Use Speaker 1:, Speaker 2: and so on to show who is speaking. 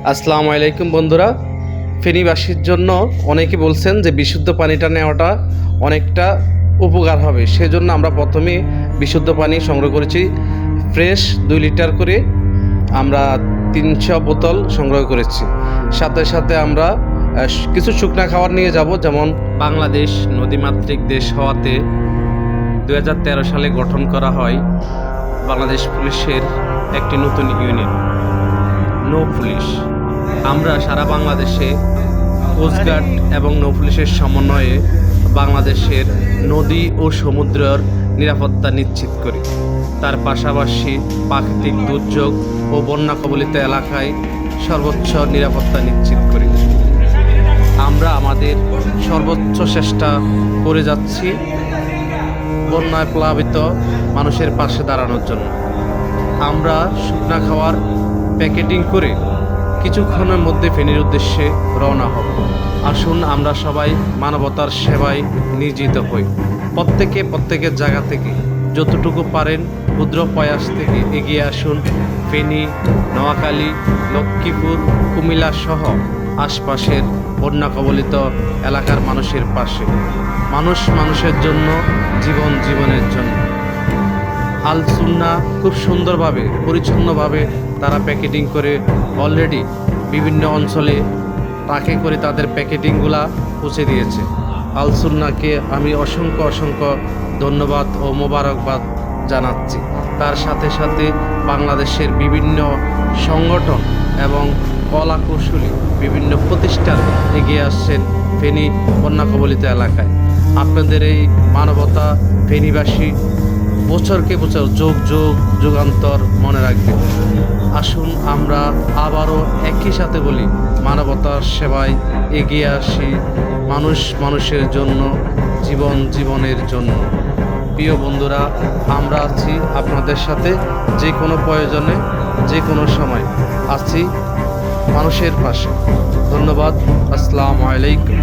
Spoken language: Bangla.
Speaker 1: আসসালামু আলাইকুম বন্ধুরা। ফেনীবাসীর জন্য অনেকে বলছেন যে বিশুদ্ধ পানিটা নেওয়াটা অনেকটা উপকার হবে, সেজন্য আমরা প্রথমে বিশুদ্ধ পানি সংগ্রহ করেছি। ফ্রেশ 2 লিটার করে আমরা 300 বোতল সংগ্রহ করেছি। সাথে সাথে আমরা কিছু শুকনা খাবার নিয়ে যাব, যেমন বাংলাদেশ নদীমাতৃক দেশ হওয়াতে 2013 সালে গঠন করা হয় বাংলাদেশ পুলিশের একটি নতুন ইউনিট, নৌ পুলিশ। আমরা সারা বাংলাদেশে কোস্টগার্ড এবং নৌ পুলিশের সমন্বয়ে বাংলাদেশের নদী ও সমুদ্রের নিরাপত্তা নিশ্চিত করি। তার পাশাপাশি প্রাকৃতিক দুর্যোগ ও বন্যা কবলিত এলাকায় সর্বোচ্চ নিরাপত্তা নিশ্চিত করি। আমরা আমাদের সর্বোচ্চ চেষ্টা করে যাচ্ছি বন্যায় প্লাবিত মানুষের পাশে দাঁড়ানোর জন্য। আমরা শুকনা খাওয়ার প্যাকেটিং করে কিছুক্ষণের মধ্যে ফেনীর উদ্দেশ্যে রওনা হব। আসুন আমরা সবাই মানবতার সেবায় নিয়োজিত হই। প্রত্যেকের জায়গা থেকে যতটুকু পারেন ক্ষুদ্র প্রয়াস থেকে এগিয়ে আসুন ফেনী, নোয়াখালী, লক্ষ্মীপুর, কুমিল্লা সহ আশপাশের বন্যা কবলিত এলাকার মানুষের পাশে। মানুষ মানুষের জন্য, জীবন জীবনের জন্য। আল সুন্নাহ খুব সুন্দরভাবে পরিচ্ছন্নভাবে তারা প্যাকেটিং করে অলরেডি বিভিন্ন অঞ্চলে ট্রাকে করে তাদের প্যাকেটিংগুলা পৌঁছে দিয়েছে। আল সুন্নাহকে আমি অসংখ্য ধন্যবাদ ও মোবারকবাদ জানাচ্ছি। তার সাথে সাথে বাংলাদেশের বিভিন্ন সংগঠন এবং কলা কৌশলী বিভিন্ন প্রতিষ্ঠান এগিয়ে আসছেন ফেনী বন্যা কবলিত এলাকায়। আপনাদের এই মানবতা ফেনীবাসী বছরকে বছর যুগান্তর মনে রাখবে। আসুন আমরা আবারও একই সাথে বলি, মানবতার সেবায় এগিয়ে আসি, মানুষ মানুষের জন্য, জীবন জীবনের জন্য। প্রিয় বন্ধুরা, আমরা আছি আপনাদের সাথে, যে কোনো প্রয়োজনে যে কোনো সময় আছি মানুষের পাশে। ধন্যবাদ। আসসালামু আলাইকুম।